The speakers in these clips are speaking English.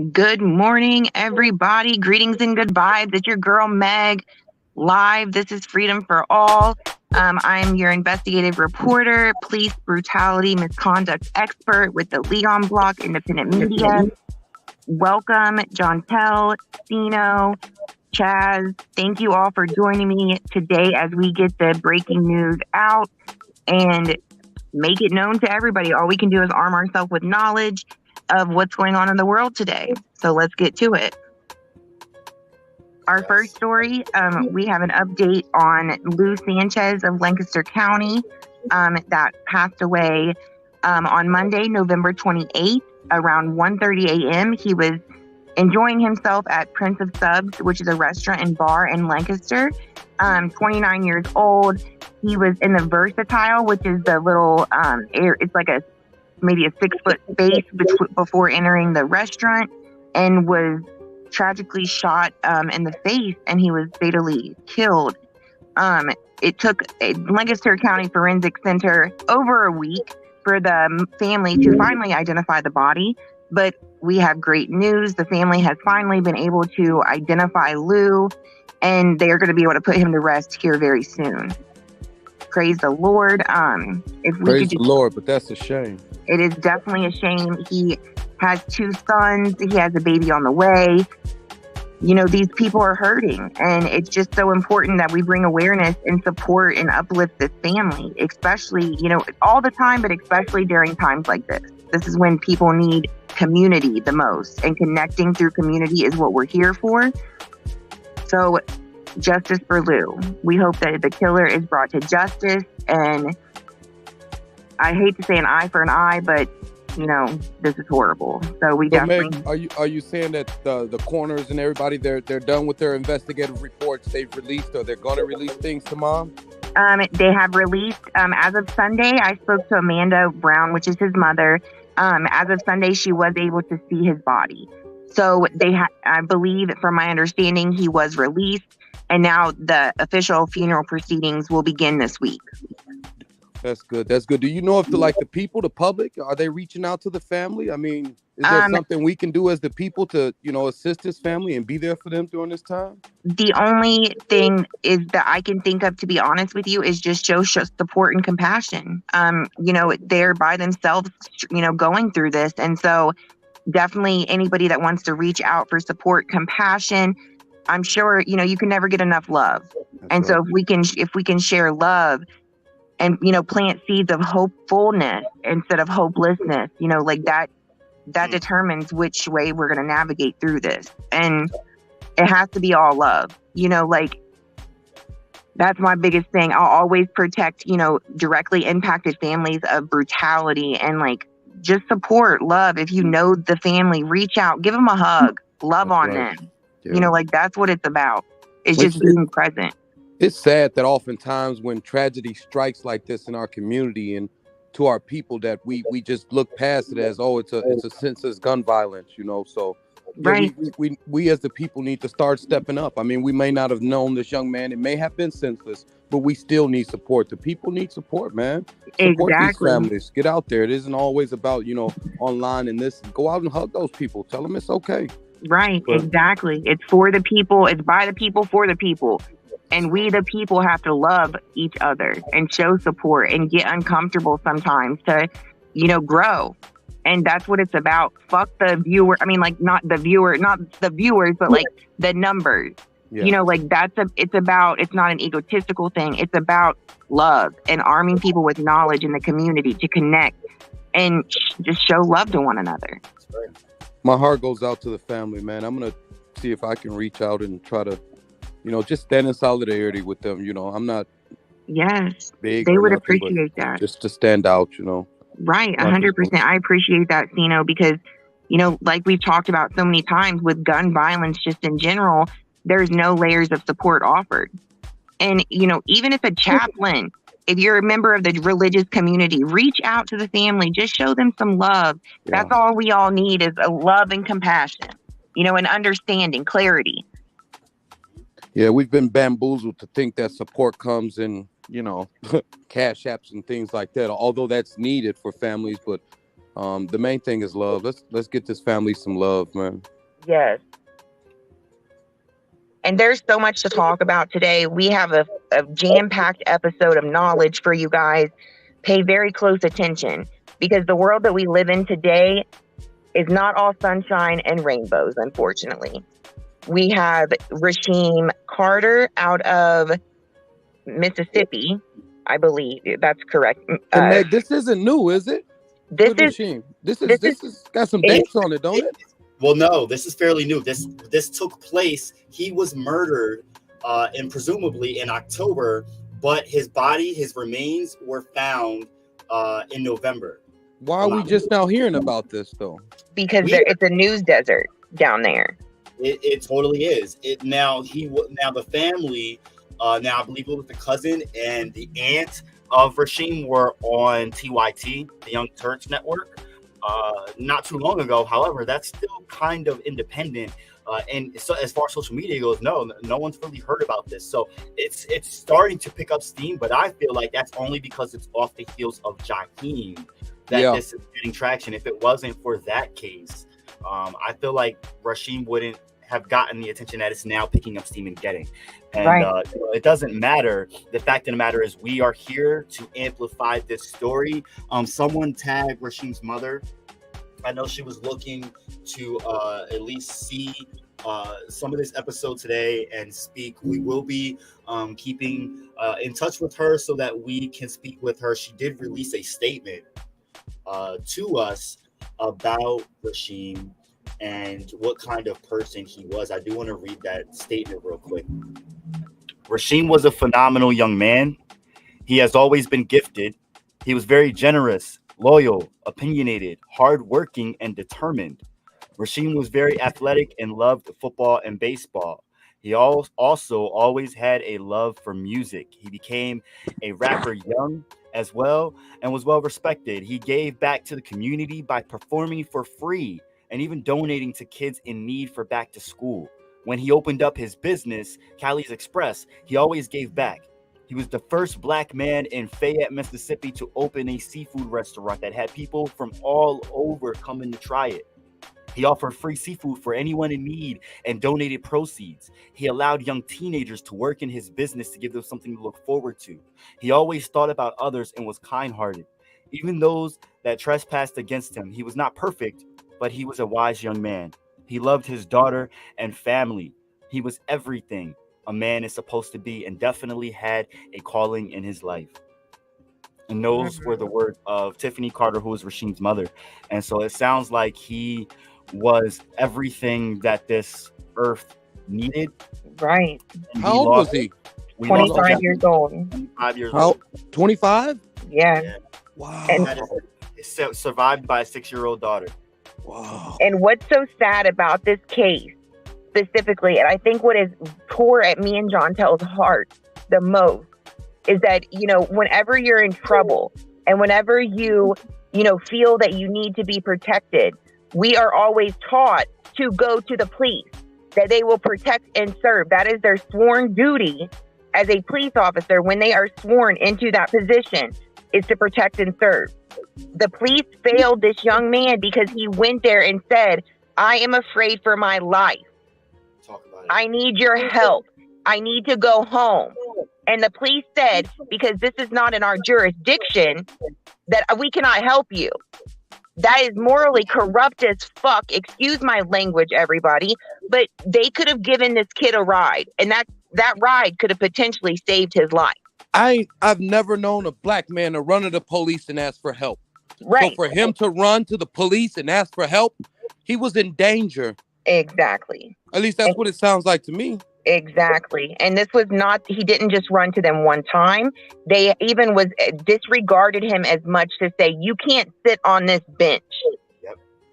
Good morning, everybody. Greetings and good vibes. It's your girl, Meg, live. This is Freedom for All. I'm your investigative reporter, police brutality misconduct expert with the Leon Block Independent Media. Welcome, Jontel, Sino, Chaz. Thank you all for joining me today as we get the breaking news out and make it known to everybody. All we can do is arm ourselves with knowledge of what's going on in the world today. So let's get to it. Our first story, we have an update on Lou Sanchez of Lancaster County that passed away on Monday, November 28th, around 1:30 a.m. He was enjoying himself at Prince of Subs, which is a restaurant and bar in Lancaster. 29 years old. He was in the Versatile, which is the little, it's like maybe a 6-foot space before entering the restaurant, and was tragically shot in the face, and he was fatally killed. It took a Lancaster County Forensic Center over a week for the family to finally identify the body, but we have great news. The family has finally been able to identify Lou, and they are going to be able to put him to rest here very soon. Praise the Lord. Praise the Lord, but that's a shame. It is definitely a shame. He has 2 sons. He has a baby on the way. You know, these people are hurting, and it's just so important that we bring awareness and support and uplift this family, especially, all the time, but especially during times like this. This is when people need community the most, and connecting through community is what we're here for. So, justice for Lou. We hope that the killer is brought to justice, and I hate to say an eye for an eye, but this is horrible. So we definitely. Meg, are you saying that the coroners and everybody they're done with their investigative reports? They've released, or they're going to release things to Mom? They have released as of Sunday. I spoke to Amanda Brown, which is his mother. As of Sunday, she was able to see his body. So I believe, from my understanding, he was released. And now the official funeral proceedings will begin this week. That's good. That's good. Do you know if the people, the public, are they reaching out to the family? I mean, is there something we can do as the people to, assist this family and be there for them during this time? The only thing is that I can think of, to be honest with you, is just show support and compassion. They're by themselves, going through this. And so definitely anybody that wants to reach out for support, compassion, I'm sure, you can never get enough love. And so if we can share love and, plant seeds of hopefulness instead of hopelessness, that determines which way we're going to navigate through this. And it has to be all love, that's my biggest thing. I'll always protect, directly impacted families of brutality, and just support, love. If you know the family, reach out, give them a hug, love on them. Yeah. That's what it's about. It's just being present. It's sad that oftentimes when tragedy strikes like this in our community and to our people, that we just look past it as, it's a senseless gun violence, So right. We as the people need to start stepping up. I mean, we may not have known this young man. It may have been senseless, but we still need support. The people need support, man. Support these families. Get out there. It isn't always about, online and this. Go out and hug those people. Tell them it's okay. Right, exactly. It's for the people. It's by the people, for the people. And we, the people, have to love each other and show support and get uncomfortable sometimes to, grow. And that's what it's about. Fuck the viewer. I mean, not the viewers, but the numbers. Yeah. It's not an egotistical thing. It's about love and arming people with knowledge in the community to connect and just show love to one another. That's right. My heart goes out to the family, man. I'm going to see if I can reach out and try to, just stand in solidarity with them. I'm not big. They would appreciate that. Just to stand out, Right, 100%. I appreciate that, Sino, because, like we've talked about so many times with gun violence just in general, there's no layers of support offered. And, even if a chaplain, if you're a member of the religious community, reach out to the family, just show them some love. Yeah. That's all we all need, is a love and compassion, and understanding, clarity. Yeah, we've been bamboozled to think that support comes in, cash apps and things like that, although that's needed for families. But The main thing is love. Let's get this family some love, man. Yes. And there's so much to talk about today. We have a jam-packed episode of knowledge for you guys. Pay very close attention, because the world that we live in today is not all sunshine and rainbows, unfortunately. We have Rasheem Carter out of Mississippi, I believe. That's correct. And Meg, this isn't new, is it? This is got some dates on it, don't it? Well, no, this is fairly new. This took place. He was murdered, and presumably in October, but his remains were found in November. Why are we just now hearing about this though? Because it's a news desert down there. It totally is. Now the family, now I believe it was the cousin and the aunt of Rasheem were on TYT, the Young Turks Network. Not too long ago. However, that's still kind of independent. And so as far as social media goes, no one's really heard about this. So it's starting to pick up steam, but I feel like that's only because it's off the heels of Jaheim that this is getting traction. If it wasn't for that case, I feel like Rasheem wouldn't have gotten the attention that it's now picking up steam and getting. And it doesn't matter. The fact of the matter is we are here to amplify this story. Someone tagged Rasheem's mother. I know she was looking to at least see some of this episode today and speak. We will be keeping in touch with her so that we can speak with her. She did release a statement to us about Rasheem and what kind of person he was. I do want to read that statement real quick. Rasheem was a phenomenal young man. He has always been gifted. He was very generous, loyal, opinionated, hardworking, and determined. Rasheem was very athletic and loved football and baseball. He also always had a love for music. He became a rapper young as well and was well respected. He gave back to the community by performing for free and even donating to kids in need for back to school. When he opened up his business, Cali's Express, he always gave back. He was the first black man in Fayette, Mississippi to open a seafood restaurant that had people from all over coming to try it. He offered free seafood for anyone in need and donated proceeds. He allowed young teenagers to work in his business to give them something to look forward to. He always thought about others and was kind-hearted. Even those that trespassed against him, he was not perfect, but he was a wise young man. He loved his daughter and family. He was everything a man is supposed to be and definitely had a calling in his life. And those were the words of Tiffany Carter, who was Rasheem's mother. And so it sounds like he was everything that this earth needed. Right. How old was he? 25 years old. 25 years old. 25? Yeah. Wow. And survived by a 6-year-old daughter. Wow. And what's so sad about this case specifically, and I think what is tore at me and John Tell's heart the most, is that, whenever you're in trouble and whenever you feel that you need to be protected, we are always taught to go to the police, that they will protect and serve. That is their sworn duty as a police officer when they are sworn into that position, is to protect and serve. The police failed this young man because he went there and said, I am afraid for my life. Talk about it. I need your help. I need to go home. And the police said, because this is not in our jurisdiction, that we cannot help you. That is morally corrupt as fuck. Excuse my language, everybody. But they could have given this kid a ride. And that ride could have potentially saved his life. I've never known a black man to run to the police and ask for help. Right. So for him to run to the police and ask for help, he was in danger. Exactly. At least that's what it sounds like to me. Exactly. And this was not, he didn't just run to them one time. They even disregarded him as much to say, you can't sit on this bench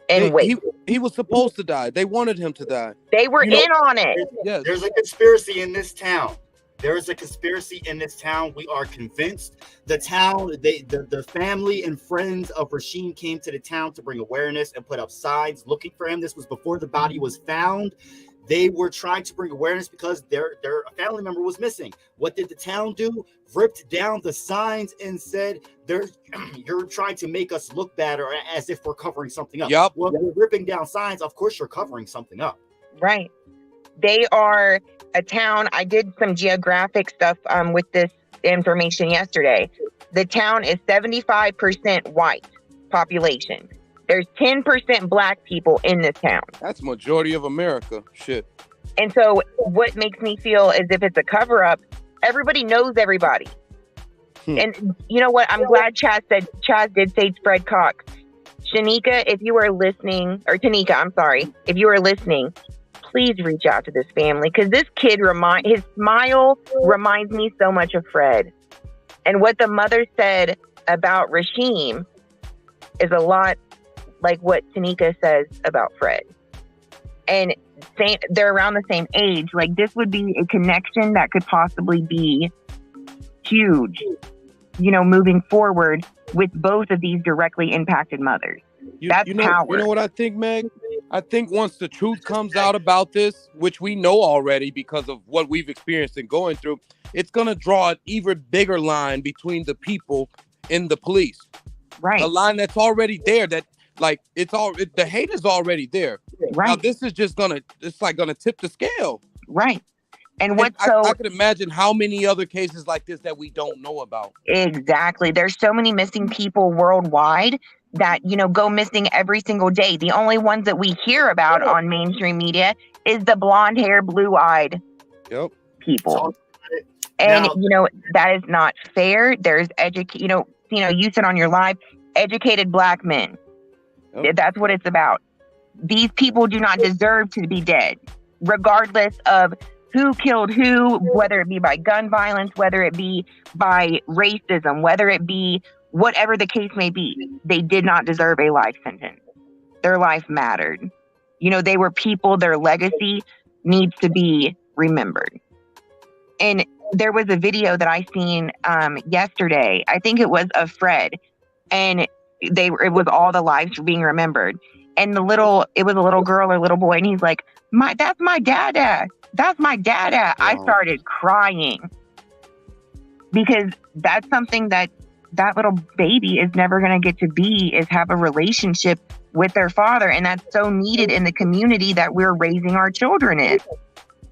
and wait. He was supposed to die. They wanted him to die. They were in on it. There's a conspiracy in this town. There is a conspiracy in this town. We are convinced. The town, the family and friends of Rasheem came to the town to bring awareness and put up signs looking for him. This was before the body was found. They were trying to bring awareness because their family member was missing. What did the town do? Ripped down the signs and said, you're trying to make us look bad, or as if we're covering something up. Yep. Well, you're ripping down signs. Of course, you're covering something up. Right. They are a town. I did some geographic stuff with this information yesterday. The town is 75% white population. There's 10% black people in this town. That's majority of America. Shit. And so what makes me feel as if it's a cover-up, everybody knows everybody. And you know what? I'm glad Chaz did say Fred Cox. Shanika, if you are listening, or Tanika, I'm sorry, if you are listening, please reach out to this family, because this kid his smile reminds me so much of Fred. And what the mother said about Rasheem is a lot like what Tanika says about Fred. And they're around the same age. Like, this would be a connection that could possibly be huge, moving forward with both of these directly impacted mothers. That's power. You know what I think, Meg? I think once the truth comes out about this, which we know already because of what we've experienced and going through, it's going to draw an even bigger line between the people and the police. Right. A line that's already there, that like the hate is already there. Right. Now this is just gonna tip the scale. Right. And I could imagine how many other cases like this that we don't know about. Exactly. There's so many missing people worldwide that, go missing every single day. The only ones that we hear about on mainstream media is the blonde hair, blue-eyed people. And, that is not fair. There's you said on your live, educated black men. Yep. That's what it's about. These people do not deserve to be dead, regardless of who killed who, whether it be by gun violence, whether it be by racism, whether it be whatever the case may be. They did not deserve a life sentence. Their life mattered. They were people. Their legacy needs to be remembered. And there was a video that I seen yesterday. I think it was of Fred, and it was all the lives being remembered. And it was a little girl or little boy, and he's like, that's my dada. That's my dada. Wow. I started crying because that's something that little baby is never going to get to be, is have a relationship with their father. And that's so needed in the community that we're raising our children in.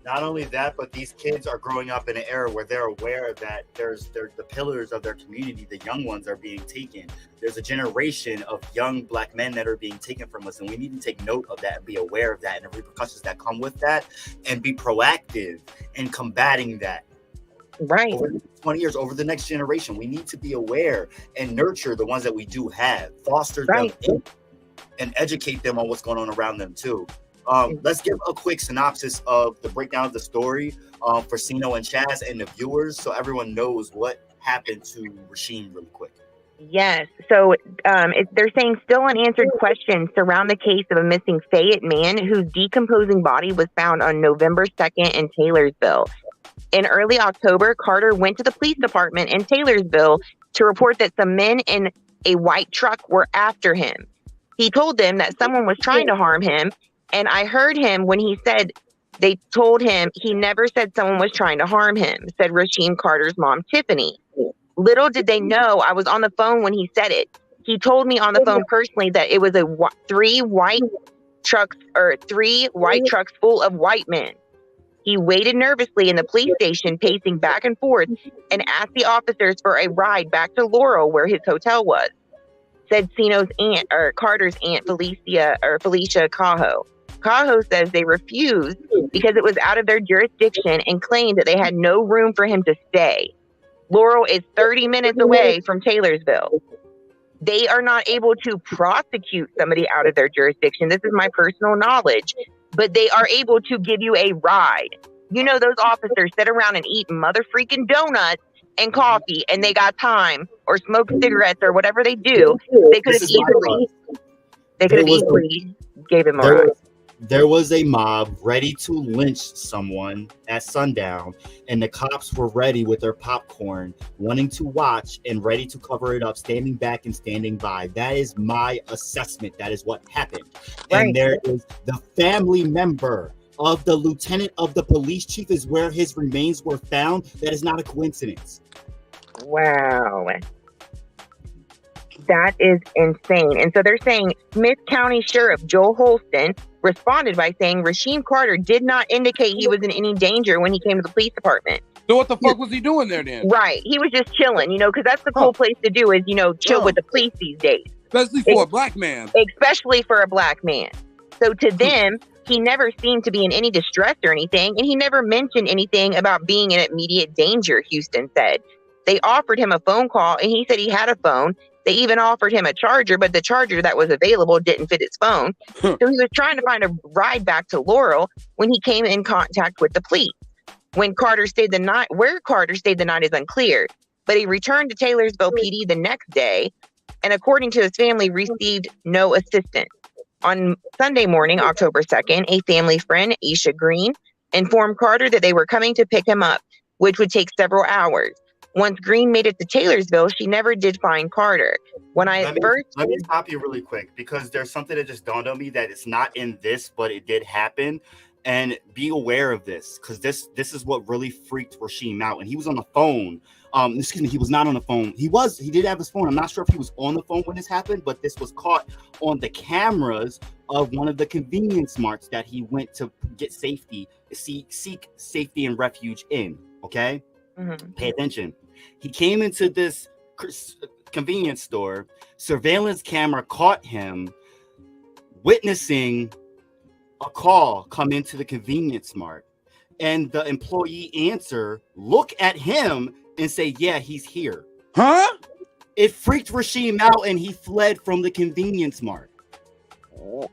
Not only that, but these kids are growing up in an era where they're aware that there's the pillars of their community, the young ones, are being taken. There's a generation of young black men that are being taken from us, and we need to take note of that and be aware of that and the repercussions that come with that, and be proactive in combating that. Right. Over the 20 years, over the next generation, we need to be aware and nurture the ones that we do have, foster them and educate them on what's going on around them too. Let's give a quick synopsis of the breakdown of the story for Sino and Chaz and the viewers, so everyone knows what happened to Rasheem really quick. Yes. So they're saying still unanswered questions surround the case of a missing Fayette man whose decomposing body was found on November 2nd in Taylorsville. In early October, Carter went to the police department in Taylorsville to report that some men in a white truck were after him. He told them that someone was trying to harm him. And I heard him when he said, they told him he never said someone was trying to harm him, said Rasheem Carter's mom, Tiffany. Little did they know I was on the phone when he said it. He told me on the phone personally that it was three white trucks full of white men. He waited nervously in the police station, pacing back and forth, and asked the officers for a ride back to Laurel, where his hotel was, said Sino's aunt, or Carter's aunt, Felicia Cajo. Cajo says they refused because it was out of their jurisdiction and claimed that they had no room for him to stay. Laurel is 30 minutes away from Taylorsville. They are not able to prosecute somebody out of their jurisdiction. This is my personal knowledge, but they are able to give you a ride. Those officers sit around and eat mother freaking donuts and coffee, and they got time, or smoke cigarettes, or whatever they do. They could have easily gave him a ride. There was a mob ready to lynch someone at sundown, and the cops were ready with their popcorn, wanting to watch and ready to cover it up, standing back and standing by. That is my assessment. That is what happened. Right. And there is the family member of the lieutenant of the police chief is where his remains were found. That is not a coincidence. Wow. That is insane. And so they're saying Smith County Sheriff Joel Holston responded by saying Rasheem Carter did not indicate he was in any danger when he came to the police department. So what the fuck was he doing there then? Right. He was just chilling, because that's the cool place to do is, chill with the police these days. Especially for a black man. Especially for a black man. So to them, he never seemed to be in any distress or anything, and he never mentioned anything about being in immediate danger, Houston said. They offered him a phone call, and he said he had a phone. They even offered him a charger, but the charger that was available didn't fit his phone. So he was trying to find a ride back to Laurel when he came in contact with the police. Where Carter stayed the night is unclear, but he returned to Taylorsville PD the next day, and according to his family, received no assistance. On Sunday morning, October 2nd, a family friend, Isha Green, informed Carter that they were coming to pick him up, which would take several hours. Once Green made it to Taylorsville, she never did find Carter. Let me stop you really quick, because there's something that just dawned on me that it's not in this, but it did happen. And be aware of this, because this is what really freaked Rasheem out. And he was on the phone. He was not on the phone. He did have his phone. I'm not sure if he was on the phone when this happened, but this was caught on the cameras of one of the convenience marts that he went to get seek safety and refuge in. Okay? Mm-hmm. Pay attention. He came into this convenience store. Surveillance camera caught him witnessing a call come into the convenience mart, and the employee look at him and say, yeah, he's here. Huh? It freaked Rasheem out, and he fled from the convenience mart.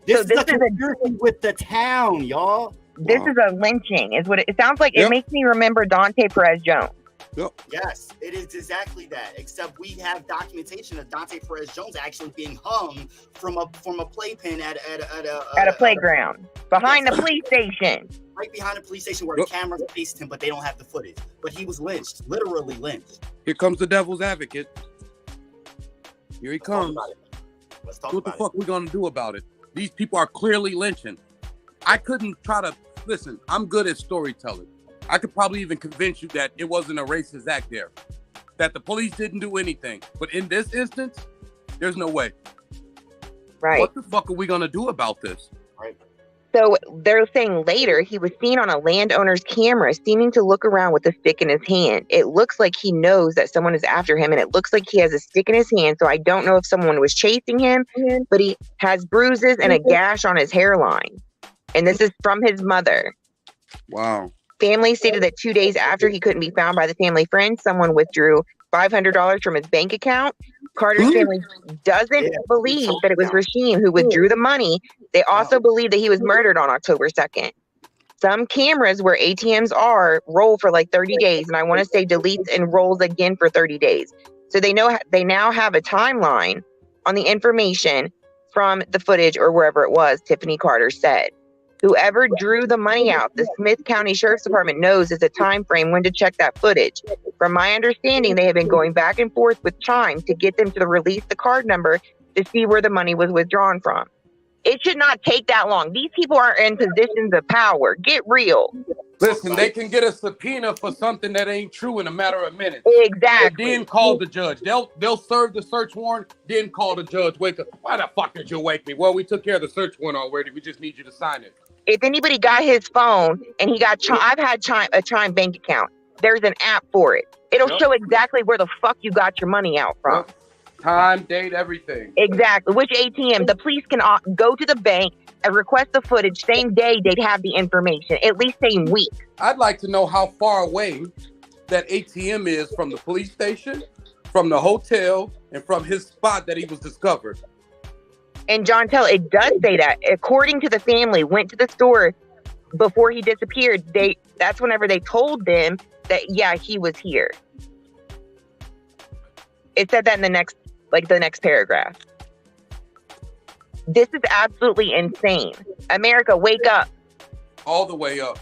This is a conspiracy with the town, y'all. This is a lynching, is what it sounds like. Yep. It makes me remember Dante Perez Jones. Yep. Yes, it is exactly that. Except we have documentation of Dante Perez Jones actually being hung from a playpen at a playground behind the police station. Right behind the police station where the cameras faced him, but they don't have the footage. But he was lynched, literally lynched. Here comes the devil's advocate. Here he comes. Let's talk about it. What the fuck we gonna do about it? These people are clearly lynching. I couldn't try to listen. I'm good at storytelling. I could probably even convince you that it wasn't a racist act there, that the police didn't do anything. But in this instance, there's no way. Right. What the fuck are we gonna do about this? Right. So they're saying later he was seen on a landowner's camera seeming to look around with a stick in his hand. It looks like he knows that someone is after him, and it looks like he has a stick in his hand. So I don't know if someone was chasing him, but he has bruises and a gash on his hairline. And this is from his mother. Wow. Family stated that 2 days after he couldn't be found by the family friend, someone withdrew $500 from his bank account. Carter's family doesn't believe that it was Rasheem who withdrew the money. They also believe that he was murdered on October 2nd. Some cameras where ATMs are roll for like 30 days, and I want to say deletes and rolls again for 30 days. So they now have a timeline on the information from the footage or wherever it was, Tiffany Carter said. Whoever drew the money out, the Smith County Sheriff's Department knows is a time frame when to check that footage. From my understanding, they have been going back and forth with Chime to get them to release the card number to see where the money was withdrawn from. It should not take that long. These people are in positions of power. Get real. Listen, they can get a subpoena for something that ain't true in a matter of minutes. Exactly. Then call the judge. They'll serve the search warrant, then call the judge. Wake up. Why the fuck did you wake me? Well, we took care of the search warrant already. We just need you to sign it. If anybody got his phone and he got I've had a Chime bank account. There's an app for it. It'll show exactly where the fuck you got your money out from. Time, date, everything. Exactly. Which ATM. The police can go to the bank and request the footage. Same day they'd have the information. At least same week. I'd like to know how far away that ATM is from the police station, from the hotel, and from his spot that he was discovered. And John Tell, it does say that. According to the family, went to the store before he disappeared. That's whenever they told them that, yeah, he was here. It said that in the next paragraph. This is absolutely insane. America, wake up. All the way up.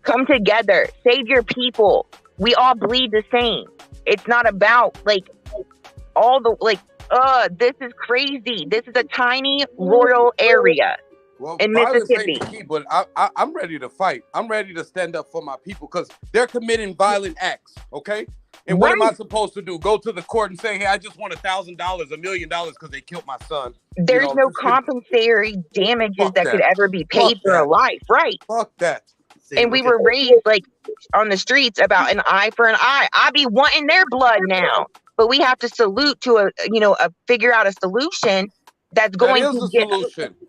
Come together. Save your people. We all bleed the same. It's not about like all the like. This is crazy. This is a tiny rural area in Mississippi. Ain't the key, but I'm ready to fight. I'm ready to stand up for my people because they're committing violent acts. Okay. And what am I supposed to do? Go to the court and say, hey, I just want $1,000, $1 million because they killed my son. There's no compensatory damages that could ever be paid for a life. Right. Fuck that. And we were raised like on the streets about an eye for an eye. I be wanting their blood now. But we have to salute to figure out a solution that's going to get.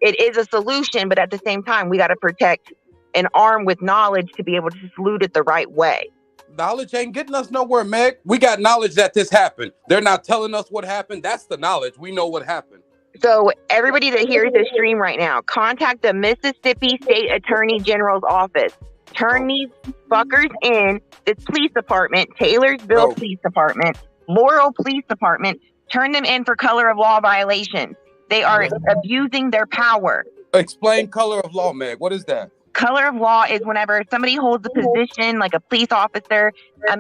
It is a solution, but at the same time, we got to protect and arm with knowledge to be able to salute it the right way. Knowledge ain't getting us nowhere, Meg. We got knowledge that this happened. They're not telling us what happened. That's the knowledge. We know what happened. So everybody that hears this stream right now, contact the Mississippi State Attorney General's office. Turn these fuckers in. This police department, Taylorsville Police Department, Laurel Police Department, turn them in for color of law violations. They are abusing their power. Explain color of law, Meg. What is that? Color of law is whenever somebody holds a position like a police officer,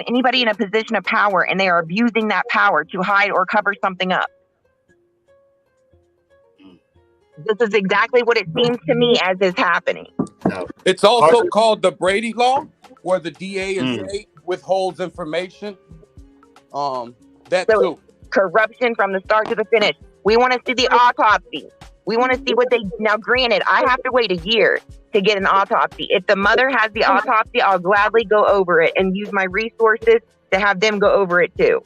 anybody in a position of power, and they are abusing that power to hide or cover something up. This is exactly what it seems to me as is happening. It's also called the Brady Law, where the DA and state withholds information. Too. Corruption from the start to the finish. We want to see the autopsy. We want to see what they. Now, granted, I have to wait a year to get an autopsy. If the mother has the autopsy, I'll gladly go over it and use my resources to have them go over it too.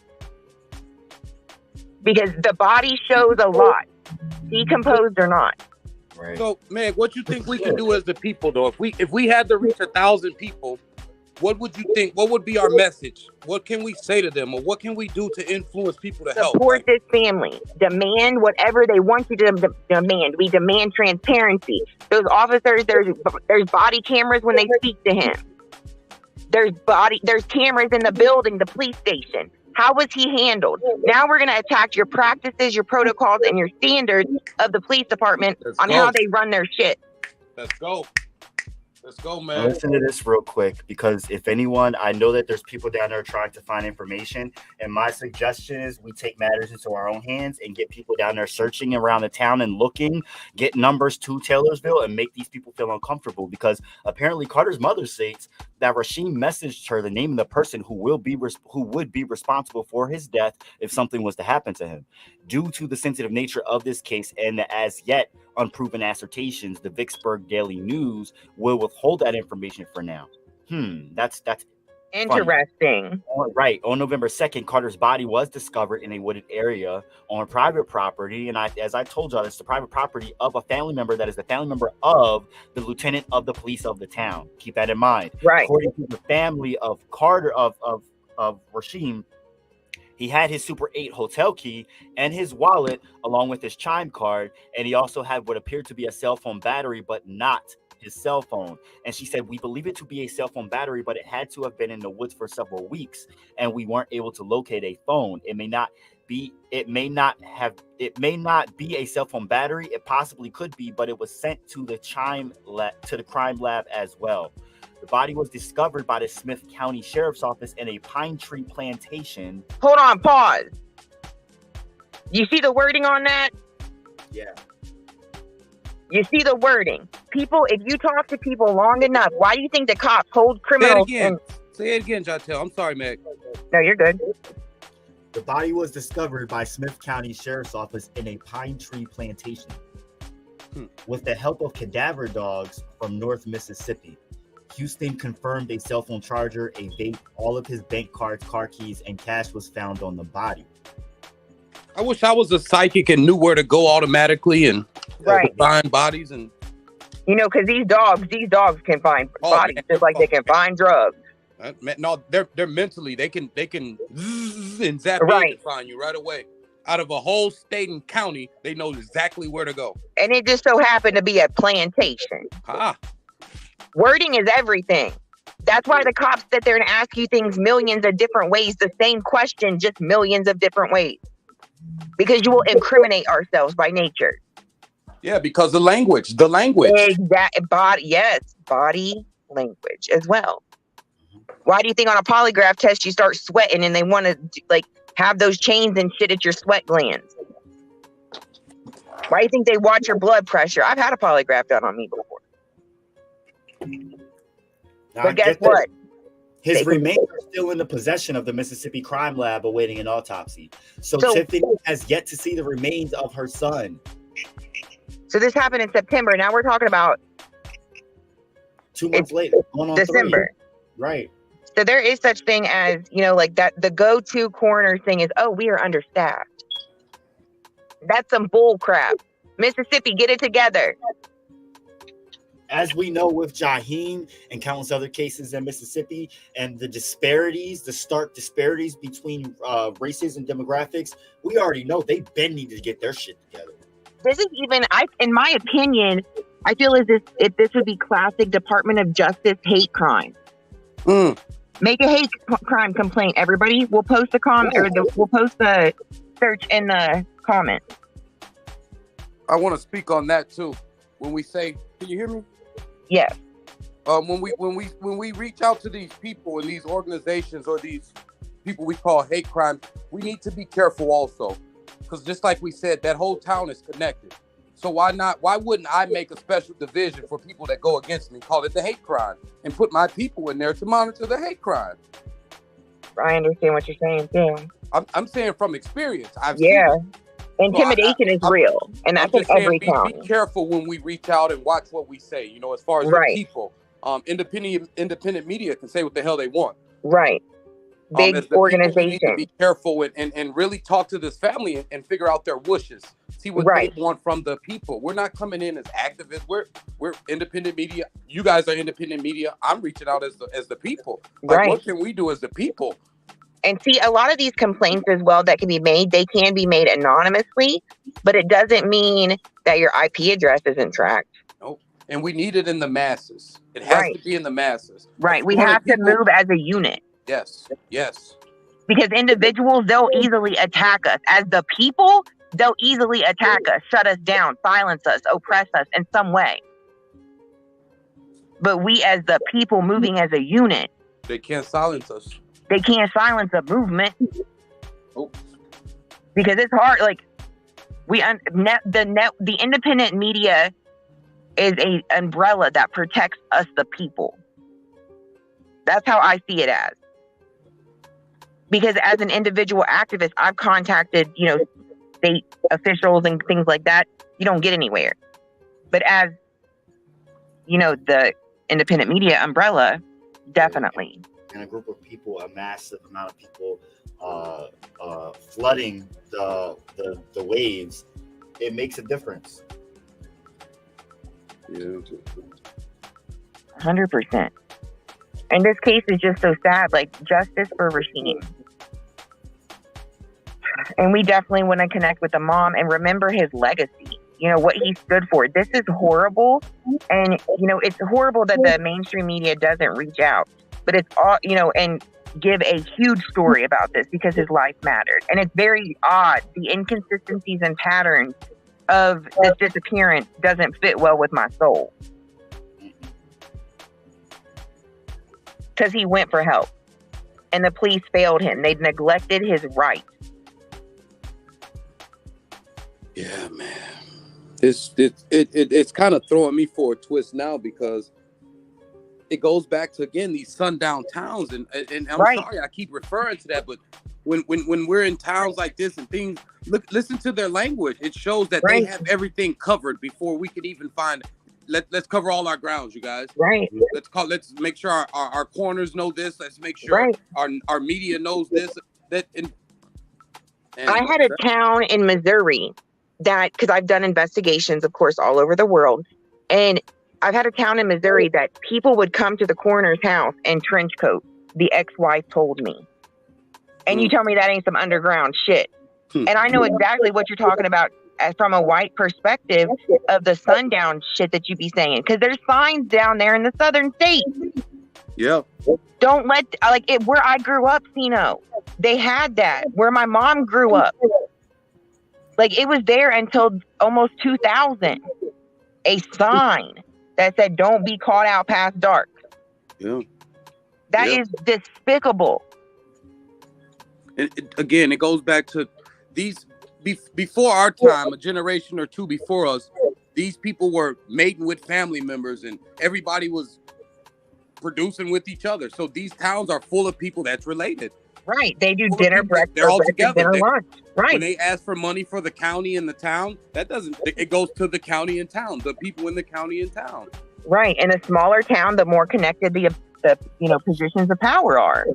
Because the body shows a lot, decomposed or not. Right. So, Meg, what you think we can do as the people, though? If we had to reach 1,000 people, what would you think? What would be our message? What can we say to them, or what can we do to influence people to help? Support this family. Demand whatever they want you to demand. We demand transparency. Those officers, there's body cameras when they speak to him. There's cameras in the building, the police station. How was he handled? Now we're going to attack your practices, your protocols, and your standards of the police department how they run their shit. Let's go. Let's go, man. Listen to this real quick, because if anyone, I know that there's people down there trying to find information, and my suggestion is we take matters into our own hands and get people down there searching around the town and looking, get numbers to Taylorsville and make these people feel uncomfortable, because apparently Carter's mother states that Rasheem messaged her the name of the person who would be responsible for his death if something was to happen to him. Due to the sensitive nature of this case and the as yet unproven assertions, the Vicksburg Daily News will withhold that information for now. That's interesting. Right. On November 2nd, Carter's body was discovered in a wooded area on private property. And as I told y'all, it's the private property of a family member that is the family member of the lieutenant of the police of the town. Keep that in mind. Right. According to the family of Carter, of Rasheem, he had his Super 8 hotel key and his wallet along with his chime card. And he also had what appeared to be a cell phone battery, but not his cell phone. And she said, we believe it to be a cell phone battery, but it had to have been in the woods for several weeks and we weren't able to locate a phone. It may not be a cell phone battery. It possibly could be, but it was sent to the crime lab as well. The body was discovered by the Smith County Sheriff's Office in a pine tree plantation. Hold on, pause. You see the wording on that? Yeah. You see the wording. People, if you talk to people long enough, why do you think the cops hold criminals? Say it again, Jatel. I'm sorry, Meg. No, you're good. The body was discovered by Smith County Sheriff's Office in a pine tree plantation with the help of cadaver dogs from North Mississippi. Houston confirmed a cell phone charger, a vape, all of his bank cards, car keys, and cash was found on the body. I wish I was a psychic and knew where to go automatically and find bodies. And because these dogs can find bodies just like they can find drugs. No, they're mentally they can zzz and zap and find you right away. Out of a whole state and county, they know exactly where to go. And it just so happened to be a plantation. Wording is everything. That's why the cops sit there and ask you things millions of different ways, the same question, just millions of different ways. Because you will incriminate ourselves by nature. Yeah, because the language. Body language as well. Why do you think on a polygraph test you start sweating and they want to like have those chains and shit at your sweat glands? Why do you think they watch your blood pressure? I've had a polygraph done on me before. But guess what? His remains are still in the possession of the Mississippi Crime Lab awaiting an autopsy. So Tiffany has yet to see the remains of her son. So this happened in September. Now we're talking about 2 months later, going on December. 3. Right. So there is such thing as, like that, the go-to coroner thing is, we are understaffed. That's some bull crap. Mississippi, get it together. As we know with Jaheim and countless other cases in Mississippi, and the stark disparities between races and demographics, we already know they've been needed to get their shit together. This is even, in my opinion, I feel as if this would be classic Department of Justice hate crime. Make a hate crime complaint, everybody. We'll post we'll post the search in the comments. I want to speak on that too. When we say, can you hear me? Yes. When we reach out to these people and these organizations or these people we call hate crime, we need to be careful also, because just like we said, that whole town is connected. So why wouldn't I make a special division for people that go against me, call it the hate crime, and put my people in there to monitor the hate crime? I understand what you're saying too. I'm saying from experience. Intimidation is real, and that's in every county. Be careful when we reach out and watch what we say. As far as the people, independent media can say what the hell they want. Right. Big organization. Need to be careful and really talk to this family and figure out their wishes. See what they want from the people. We're not coming in as activists. We're independent media. You guys are independent media. I'm reaching out as the people. What can we do as the people? And see, a lot of these complaints as well that can be made, they can be made anonymously, but it doesn't mean that your IP address isn't tracked. Nope. And we need it in the masses. It has to be in the masses. Right. We have to move as a unit. Yes. Because individuals, they'll easily attack us. As the people, they'll easily attack us, shut us down, silence us, oppress us in some way. But we as the people moving as a unit, they can't silence us. They can't silence a movement. Because it's hard. Like the independent media is an umbrella that protects us, the people. That's how I see it as. Because as an individual activist, I've contacted, state officials and things like that. You don't get anywhere. But as, the independent media umbrella, definitely. And a group of people, a massive amount of people flooding the waves, it makes a difference. 100%. And this case is just so sad, like justice for Rasheem. And we definitely want to connect with the mom and remember his legacy, what he stood for. This is horrible. And, it's horrible that the mainstream media doesn't reach out. But it's all, and give a huge story about this because his life mattered. And it's very odd. The inconsistencies and patterns of this disappearance doesn't fit well with my soul. Because he went for help. And the police failed him. They neglected his rights. Yeah, man. It's kind of throwing me for a twist now because it goes back to, again, these sundown towns. And I'm sorry I keep referring to that, but when we're in towns like this and things, listen to their language. It shows that they have everything covered before we could even find it. Let's cover all our grounds, you guys. Right. Let's make sure our corners know this. Let's make sure our media knows this. And I had a town in Missouri that, because I've done investigations, of course, all over the world. And I've had a town in Missouri that people would come to the coroner's house in trench coat. The ex-wife told me. And you tell me that ain't some underground shit. And I know exactly what you're talking about from a white perspective of the sundown shit that you be saying. Because there's signs down there in the southern states. Yeah. Don't let, where I grew up, Sino, they had that. Where my mom grew up. Like, it was there until almost 2000. A sign that said, "Don't be caught out past dark." Yeah. That is despicable. And again, it goes back to these before our time, a generation or two before us. These people were mating with family members, and everybody was producing with each other. So these towns are full of people that's related. Right. They do dinner, breakfast, they're all together. dinner, lunch. Right. When they ask for money for the county and the town, it goes to the county and town, the people in the county and town. Right. In a smaller town, the more connected the positions of power are.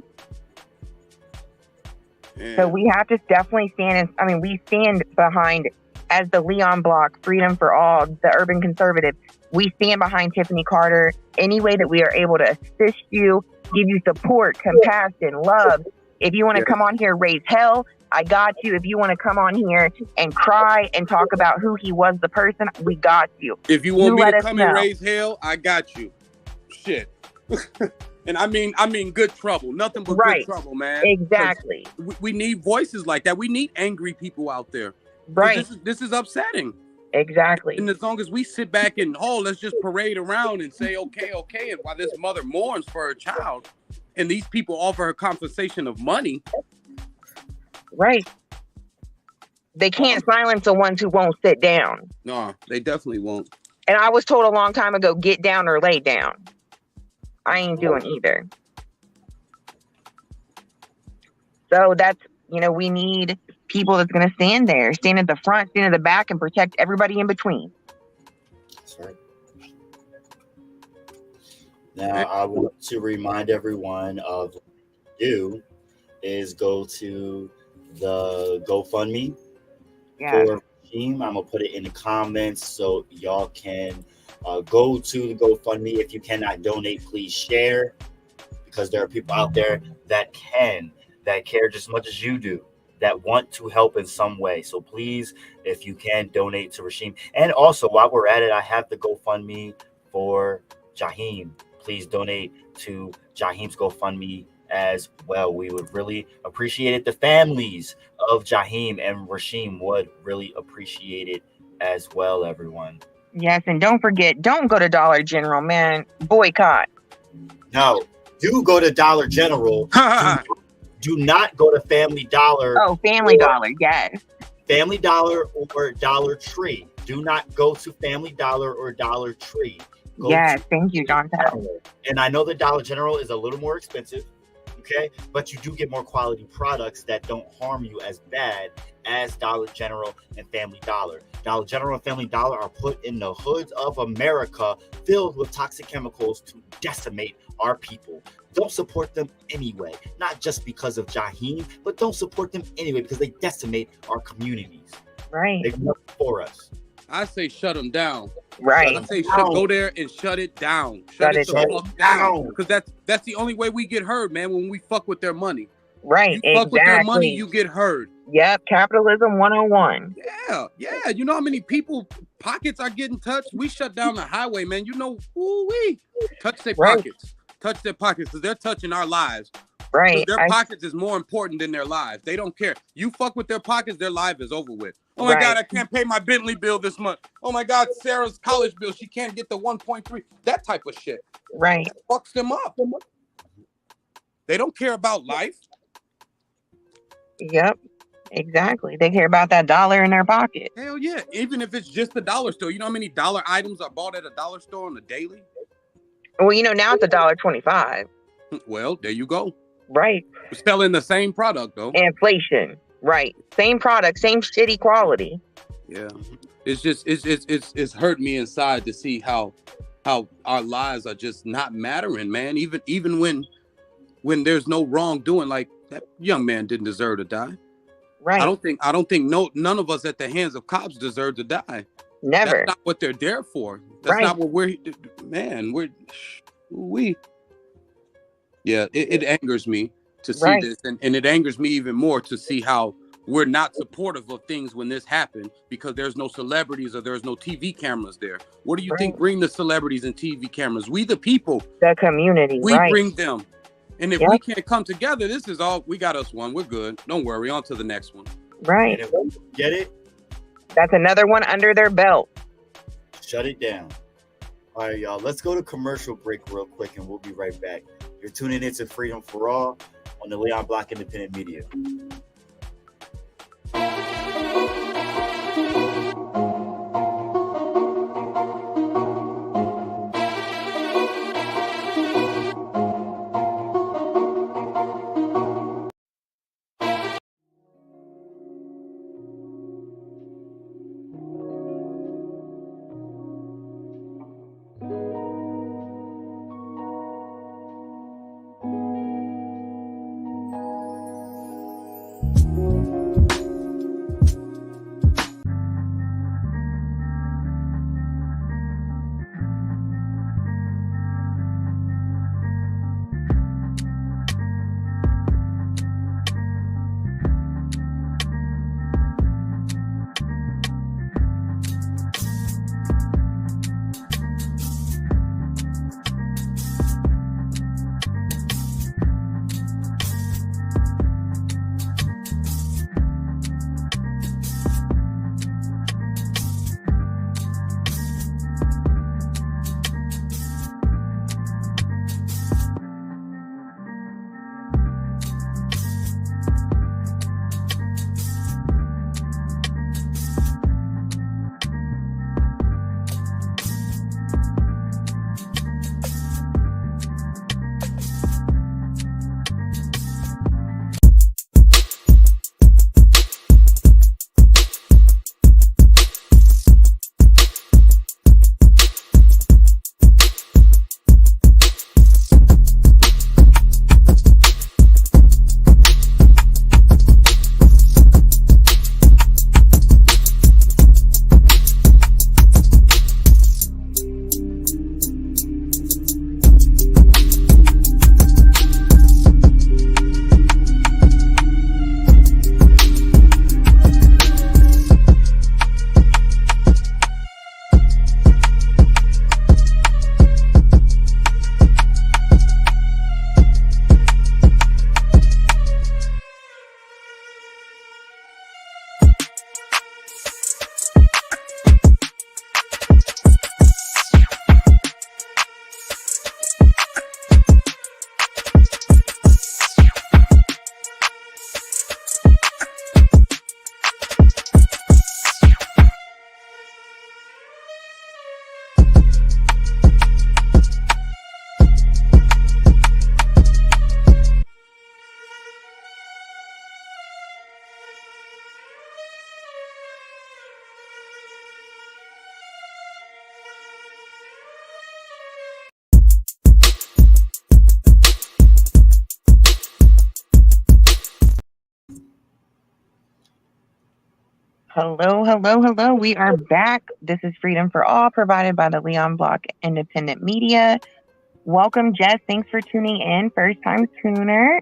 Yeah. So we have to definitely stand, we stand behind, as the Leon Block, Freedom for All, the Urban Conservative, we stand behind Tiffany Carter any way that we are able to assist you, give you support, compassion, love. If you want to come on here, raise hell, I got you. If you want to come on here and cry and talk about who he was, the person, we got you. If you want me to come and raise hell, I got you. Shit. And I mean good trouble. Nothing but good trouble, man. Exactly. We need voices like that. We need angry people out there. Right. This is upsetting. Exactly. And as long as we sit back and let's just parade around and say okay, and while this mother mourns for her child, and these people offer her compensation of money. Right. They can't silence the ones who won't sit down. No, they definitely won't. And I was told a long time ago, get down or lay down. I ain't doing either. So that's, we need people that's going to stand there, stand at the front, stand at the back, and protect everybody in between. That's right. Now, I want to remind everyone of what you do is go to the GoFundMe for Rasheem. I'm going to put it in the comments so y'all can go to the GoFundMe. If you cannot donate, please share, because there are people out there that care just as much as you do, that want to help in some way. So please, if you can, donate to Rasheem. And also, while we're at it, I have the GoFundMe for Jaheim. Please donate to Jaheim's GoFundMe as well. We would really appreciate it. The families of Jaheim and Rasheem would really appreciate it as well, everyone. Yes, and don't forget, don't go to Dollar General, man. Boycott. No, do go to Dollar General. Do not go to Family Dollar. Oh, Family Dollar, yes. Family Dollar or Dollar Tree. Do not go to Family Dollar or Dollar Tree. Thank you, John. And I know the Dollar General is a little more expensive, okay? But you do get more quality products that don't harm you as bad as Dollar General and Family Dollar. Dollar General and Family Dollar are put in the hoods of America, filled with toxic chemicals to decimate our people. Don't support them anyway. Not just because of Jaheim, but don't support them anyway because they decimate our communities. Right. They've done it for us. I say shut them down. Right. I say go there and shut it down. Shut it the fuck down. Because that's the only way we get heard, man, when we fuck with their money. Right, you fuck with their money, you get heard. Yep, capitalism 101. Yeah. You know how many people pockets are getting touched? We shut down the highway, man. We touch their pockets. Touch their pockets because they're touching our lives. Right. Their pockets is more important than their lives. They don't care. You fuck with their pockets, their life is over with. Oh my God, I can't pay my Bentley bill this month. Oh my God, Sarah's college bill, she can't get the 1.3. That type of shit. Right. That fucks them up. They don't care about life. Yep. Exactly. They care about that dollar in their pocket. Hell yeah. Even if it's just the dollar store. You know how many dollar items are bought at a dollar store on the daily? Well, now it's $1.25. Well, there you go. Right. We're selling the same product though. Inflation. Right. Same product, same shitty quality. Yeah. It's just it's hurt me inside to see how our lives are just not mattering, man. Even when there's no wrongdoing, like that young man didn't deserve to die. Right. I don't think none of us at the hands of cops deserve to die. Never. That's not what they're there for. That's not what we. Yeah, it angers me to see this, and it angers me even more to see how we're not supportive of things when this happened because there's no celebrities or there's no TV cameras there. What do you think bring the celebrities and TV cameras? We the people. The community. We bring them. And if we can't come together, this is all, we got us one. We're good. Don't worry. On to the next one. Right. And if we get it, That's another one under their belt. Shut it down. All right, y'all. Let's go to commercial break real quick, and we'll be right back. You're tuning in to Freedom for All on the Leon Block Independent Media. Hello, hello, hello. We are back. This is Freedom for All, provided by the Leon Block Independent Media. Welcome, Jess. Thanks for tuning in. First time tuner.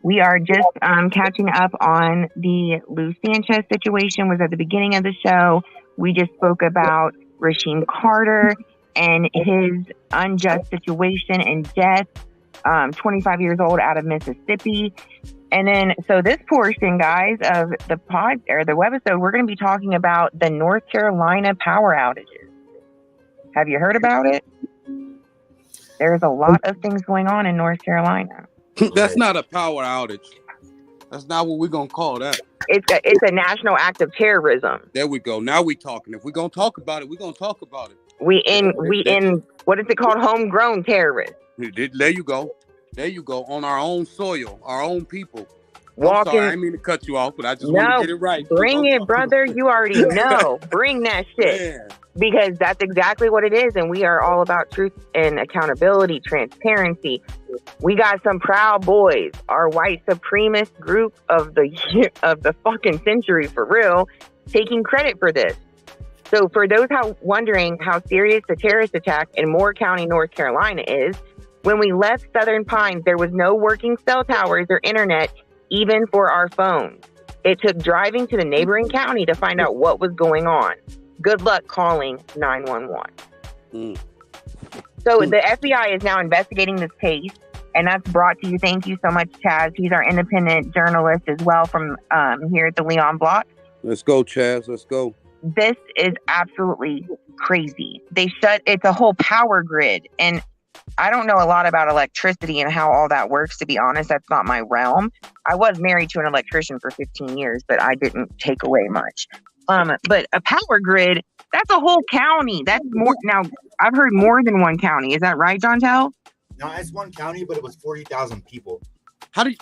We are just catching up on the Lou Sanchez situation. Was at the beginning of the show. We just spoke about Rasheem Carter and his unjust situation and death. 25 years old, out of Mississippi. And then, so this portion, guys, of the pod or the webisode, we're going to be talking about the North Carolina power outages. Have you heard about it? There's a lot of things going on in North Carolina. That's not a power outage. That's not what we're going to call that. It's a national act of terrorism. There we go. Now we talking. If we're going to talk about it, we're going to talk about it. We in what is it called? Homegrown terrorists. There you go. There you go. On our own soil, our own people. Walking. I'm sorry, I didn't mean to cut you off, but I just want to get it right. Bring it, brother. You already know. Bring that shit. Man. Because that's exactly what it is. And we are all about truth and accountability, transparency. We got some proud boys, our white supremacist group of the fucking century, for real, taking credit for this. So for those wondering how serious the terrorist attack in Moore County, North Carolina is, when we left Southern Pines, there was no working cell towers or internet, even for our phones. It took driving to the neighboring county to find out what was going on. Good luck calling 911. So the FBI is now investigating this case, and that's brought to you. Thank you so much, Chaz. He's our independent journalist as well from here at the Leon Block. Let's go, Chaz. Let's go. This is absolutely crazy. It's a whole power grid. And I don't know a lot about electricity and how all that works, to be honest. That's not my realm. I was married to an electrician for 15 years, but I didn't take away much. But a power grid, that's a whole county. That's more. Now, I've heard more than one county. Is that right, Jontel? No, it's one county, but it was 40,000 people.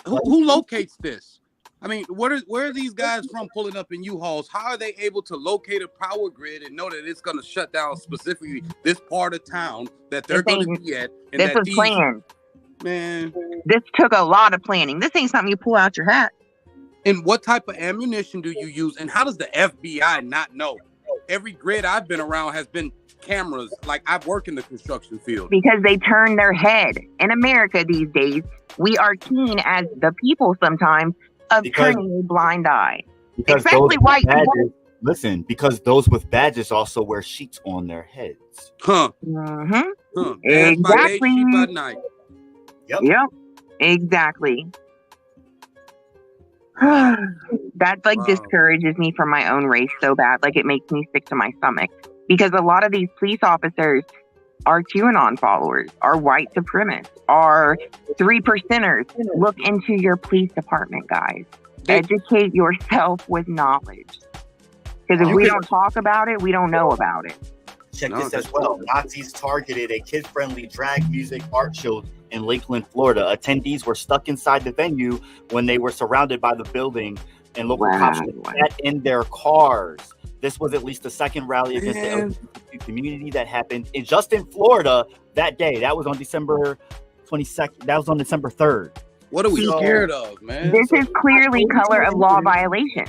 Who locates this? I mean, where are these guys from pulling up in U-Hauls? How are they able to locate a power grid and know that it's going to shut down specifically this part of town that they're going to be at? And this was planned. Man. This took a lot of planning. This ain't something you pull out your hat. And what type of ammunition do you use? And how does the FBI not know? Every grid I've been around has been cameras. Like, I work in the construction field. Because they turn their head. In America these days, we are keen as the people sometimes of turning a blind eye. Especially white people. Listen, because those with badges also wear sheets on their heads. Huh. Mm-hmm. Huh. Exactly. By day, sheet by night. Yep. Exactly. That discourages me from my own race so bad. Like, it makes me sick to my stomach, because a lot of these police officers are QAnon followers, are white supremacists, are 3%ers. Look into your police department, guys. Educate yourself with knowledge, because if we don't talk about it, we don't know about it. Check this as well. Nazis targeted a kid-friendly drag music art show in Lakeland, Florida. Attendees were stuck inside the venue when they were surrounded by the building, and local cops sat in their cars. This was at least the second rally against the LGBT community that happened just in Florida that day. That was on December 22nd. That was on December 3rd. What are we scared of, man? This is clearly color of law violation.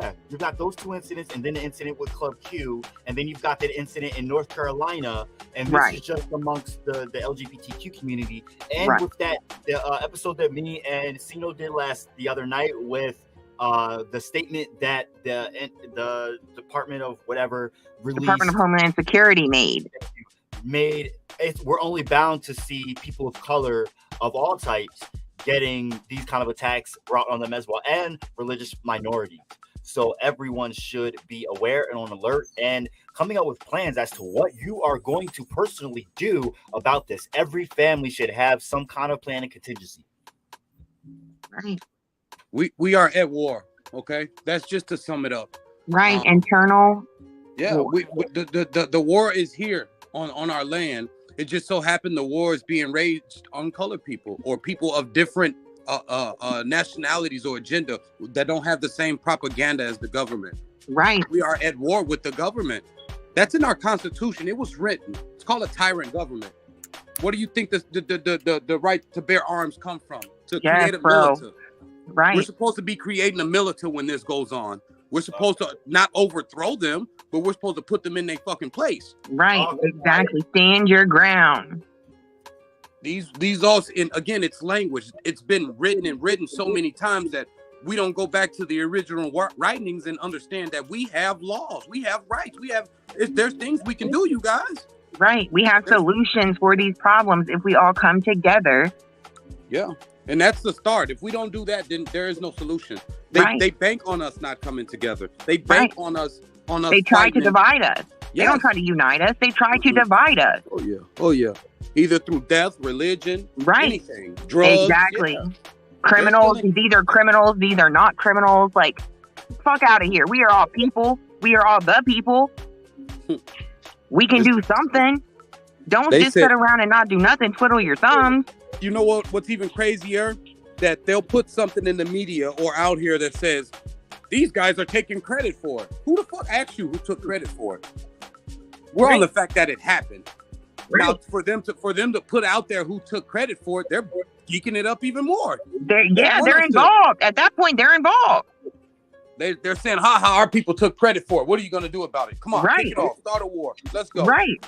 Yeah, you've got those two incidents, and then the incident with Club Q, and then you've got that incident in North Carolina, and this is just amongst the LGBTQ community. And with that, the episode that me and Sino did the other night with the statement that the Department of whatever released, Department of Homeland Security made. We're only bound to see people of color of all types getting these kind of attacks brought on them as well, and religious minorities. So everyone should be aware and on alert and coming up with plans as to what you are going to personally do about this. Every family should have some kind of plan and contingency. Right. We are at war. Okay, that's just to sum it up. Right. Internal. Yeah. The war is here on our land. It just so happened the war is being raged on colored people or people of different nationalities or agenda that don't have the same propaganda as the government. Right. We are at war with the government. That's in our Constitution. It was written. It's called a tyrant government. What do you think the right to bear arms come from? To create a militia. Right. We're supposed to be creating a militia when this goes on. We're supposed to not overthrow them, but we're supposed to put them in their fucking place. Right. Exactly. Stand your ground. These all, and again, it's language. It's been written so many times that we don't go back to the original writings and understand that we have laws, we have rights, there's things we can do, you guys. Right. We have solutions for these problems if we all come together. Yeah. And that's the start. If we don't do that, then there is no solution. They bank on us not coming together. They bank on us. They try to divide us. Yes. They don't try to unite us. They try to divide us. Oh yeah. Either through death, religion, anything, drugs. Exactly. Yeah. Criminals. These are criminals. These are not criminals. Like, fuck out of here. We are all people. We are all the people. We can do something. Don't just sit around and not do nothing. Twiddle your thumbs. You know what's even crazier? That they'll put something in the media or out here that says, these guys are taking credit for it. Who the fuck asked you who took credit for it? We're on the fact that it happened. Now, for them to put out there who took credit for it, they're geeking it up even more. They're involved. At that point, they're involved. They're saying, our people took credit for it. What are you going to do about it? Come on, kick it off. Start a war. Let's go. Right.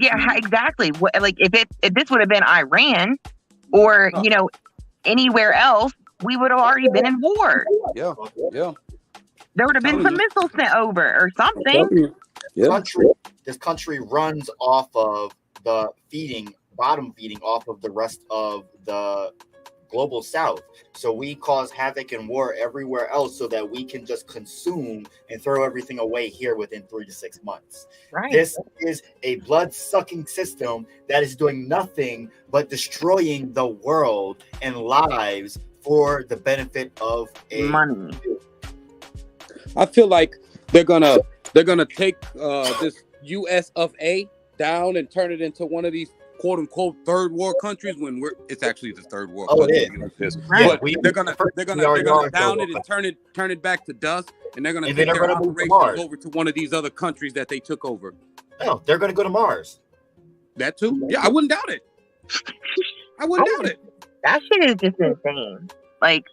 Exactly. Like, if this would have been Iran or, anywhere else, we would have already been in war. Yeah. There would have been some missiles sent over or something. This country runs off of the bottom feeding off of the rest of the global south. So we cause havoc and war everywhere else so that we can just consume and throw everything away here within 3 to 6 months. Right. This is a blood-sucking system that is doing nothing but destroying the world and lives for the benefit of money. I feel like they're gonna take this US of A down and turn it into one of these quote unquote third world countries when it's actually the third world country. Right. But they're gonna down it and turn it back to dust, and they're gonna take their operations over to one of these other countries that they took over. No, they're gonna go to Mars. That too? Yeah, I wouldn't doubt it. I wouldn't doubt it. That shit is just insane. Like,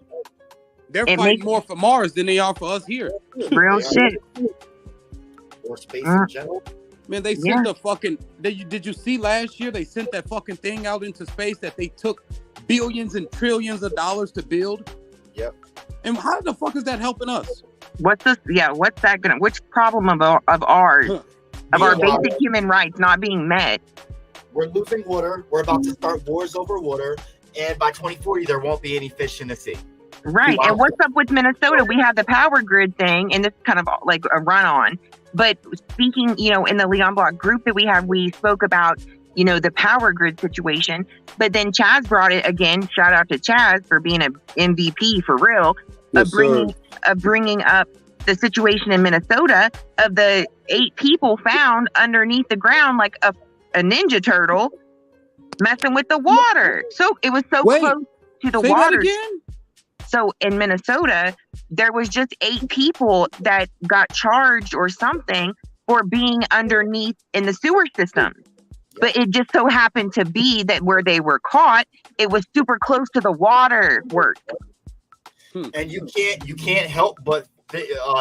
they're fighting more for Mars than they are for us here. Real shit. Or space in general. Man, they sent the fucking. Did you see last year? They sent that fucking thing out into space that they took billions and trillions of dollars to build. Yep. And how the fuck is that helping us? What's this? Yeah, what's that gonna? Which problem of ours, of our basic human rights not being met? We're losing water. We're about to start wars over water, and by 2040, there won't be any fish in the sea. Right. And what's up with Minnesota? We have the power grid thing, and this is kind of like a run on. But speaking, in the Leon Block group that we have, we spoke about, the power grid situation. But then Chaz brought it again. Shout out to Chaz for being an MVP for real, of bringing up the situation in Minnesota of the 8 people found underneath the ground like a ninja turtle messing with the water. So it was so close to the water. Again? So in Minnesota, there was just 8 people that got charged or something for being underneath in the sewer system. But it just so happened to be that where they were caught, it was super close to the water work. And you can't help but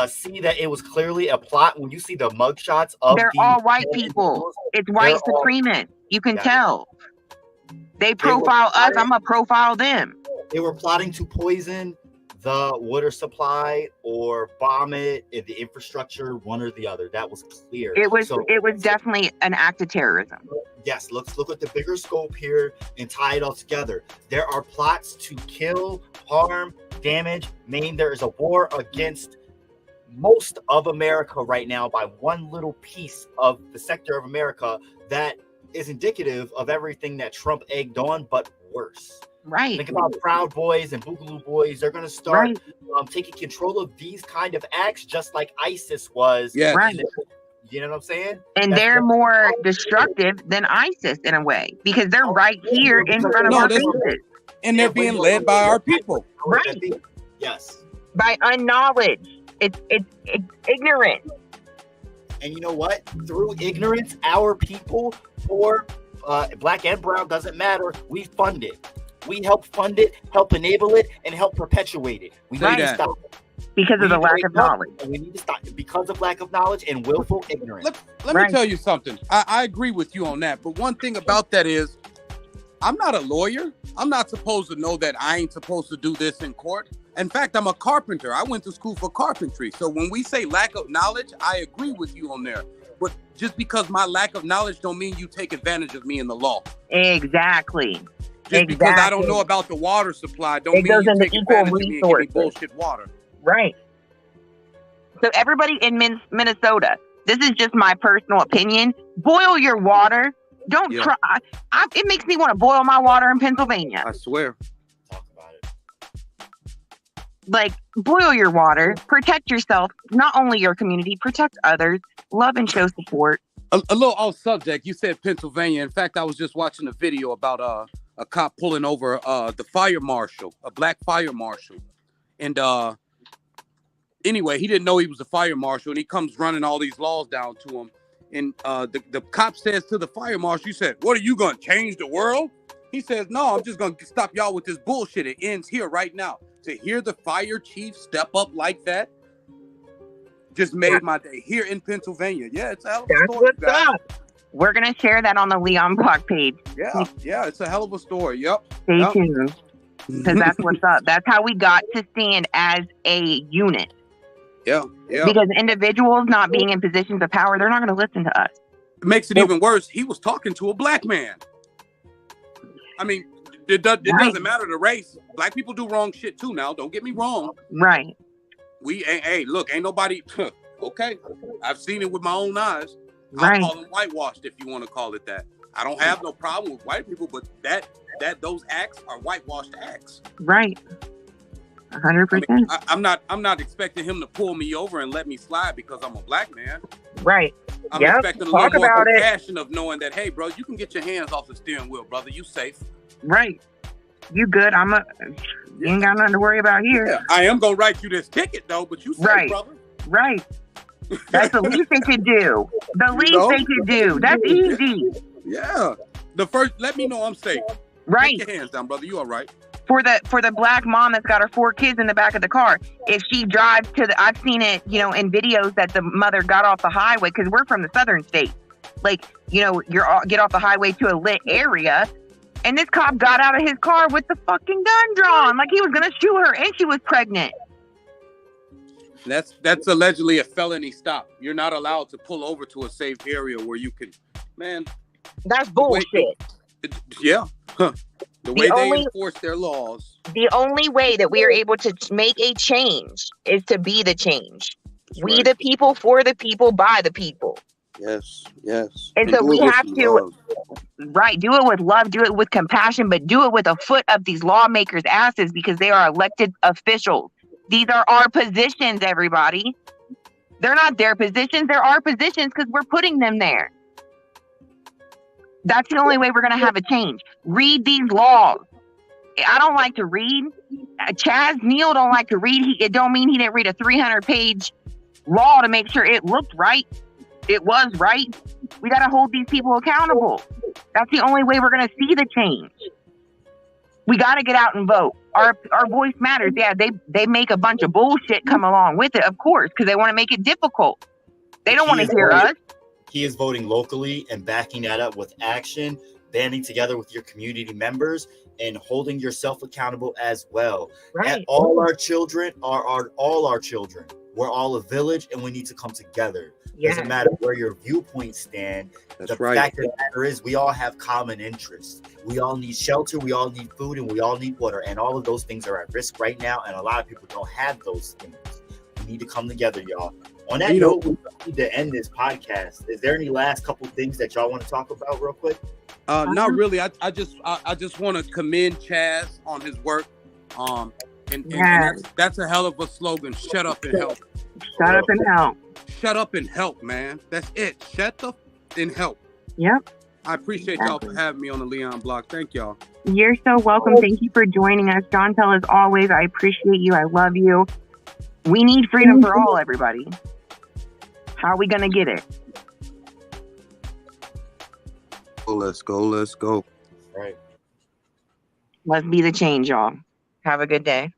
see that it was clearly a plot when you see the mugshots of they're all white people. It's white supremacist. You can tell. They profile us. I'm gonna profile them. They were plotting to poison the water supply or bomb it in the infrastructure, one or the other. That was clear. It was definitely an act of terrorism. Yes, let's look at the bigger scope here and tie it all together. There are plots to kill, harm, damage, maim. There is a war against most of America right now by one little piece of the sector of America that is indicative of everything that Trump egged on, but worse. Right. Think about Proud Boys and Boogaloo Boys. They're going to start taking control of these kind of acts, just like ISIS was. Yeah. Right. You know what I'm saying? And they're more destructive than ISIS in a way because they're right here in front of our faces. And they're being led by our people. Right. Yes. By unknowledge. It's ignorant. And you know what? Through ignorance, our people, poor, black and brown, doesn't matter. We fund it. We help fund it, help enable it, and help perpetuate it. We need to stop it. Because of the lack of knowledge. We need to stop it because of lack of knowledge and willful ignorance. Let me tell you something. I agree with you on that. But one thing about that is, I'm not a lawyer. I'm not supposed to know that I ain't supposed to do this in court. In fact, I'm a carpenter. I went to school for carpentry. So when we say lack of knowledge, I agree with you on there. But just because my lack of knowledge don't mean you take advantage of me in the law. Exactly. Just because I don't know about the water supply don't mean you take advantage of me and give me bullshit water. Right. So everybody in Minnesota, this is just my personal opinion. Boil your water. Don't try. It makes me want to boil my water in Pennsylvania. I swear. Talk about it. Like, boil your water. Protect yourself. Not only your community, protect others. Love and show support. A little off subject. You said Pennsylvania. In fact, I was just watching a video about a cop pulling over the fire marshal, a black fire marshal. And anyway, he didn't know he was a fire marshal, and he comes running all these laws down to him. And the cop says to the fire marshal, he said, "What, are you going to change the world?" He says, "No, I'm just going to stop y'all with this bullshit. It ends here right now." To hear the fire chief step up like that just made my day here in Pennsylvania. Yeah, it's a hell of a story. That's what's up. We're going to share that on the Leon Block page. Yeah, it's a hell of a story. Yep. Stay tuned. Because that's what's up. That's how we got to stand as a unit. Yeah. Because individuals not being in positions of power, they're not going to listen to us. It makes it even worse. He was talking to a black man. I mean, It doesn't matter the race. Black people do wrong shit too now. Don't get me wrong. Right. Hey, look, ain't nobody. Okay, I've seen it with my own eyes. Right. I'll call them whitewashed if you want to call it that. I don't have no problem with white people, but those acts are whitewashed acts. Right. 100%. I mean, I'm not expecting him to pull me over and let me slide because I'm a black man. Right. I'm expecting a little more compassion of knowing that, hey, bro, you can get your hands off the steering wheel, brother. You safe. Right. You good. You ain't got nothing to worry about here. Yeah, I am going to write you this ticket, though, but you safe, brother. Right. That's the least they could do. The least they could do. That's easy. Yeah. Let me know I'm safe. Right. Take your hands down, brother. You all right. For the black mom that's got her 4 kids in the back of the car, if she drives I've seen it, in videos that the mother got off the highway, because we're from the southern states. Like, get off the highway to a lit area, and this cop got out of his car with the fucking gun drawn, like he was gonna shoot her, and she was pregnant. That's allegedly a felony stop. You're not allowed to pull over to a safe area where you can, man. That's bullshit. Yeah. Huh. The way they enforce their laws. The only way that we are able to make a change is to be the change. We the people, for the people, by the people. Yes. And so we have to, do it with love, do it with compassion, but do it with a foot up these lawmakers' asses, because they are elected officials. These are our positions, everybody. They're not their positions, they're our positions because we're putting them there. That's the only way we're going to have a change. Read these laws. I don't like to read. Chaz Neal don't like to read. It don't mean he didn't read a 300-page law to make sure it looked right. It was right. We got to hold these people accountable. That's the only way we're going to see the change. We got to get out and vote. Our voice matters. Yeah, they make a bunch of bullshit come along with it, of course, because they want to make it difficult. They don't want to hear us. He is voting locally and backing that up with action, banding together with your community members, and holding yourself accountable as well. Right. And all our children are all our children. We're all a village, and we need to come together. Yeah. Doesn't matter where your viewpoints stand. That's the fact of the matter is, we all have common interests. We all need shelter, we all need food, and we all need water. And all of those things are at risk right now, and a lot of people don't have those things. We need to come together, y'all. On that note, we need to end this podcast. Is there any last couple things that y'all want to talk about real quick? Not really. I just want to commend Chaz on his work. And that's a hell of a slogan. Shut up and help. Shut up and help. Shut up and help, man. That's it. Shut up and help. Yep. I appreciate y'all for having me on the Leon Block. Thank y'all. You're so welcome. Thank you for joining us. Chantel, as always, I appreciate you. I love you. We need freedom for all, everybody. How are we going to get it? Let's go. Right. Let's be the change, y'all. Have a good day.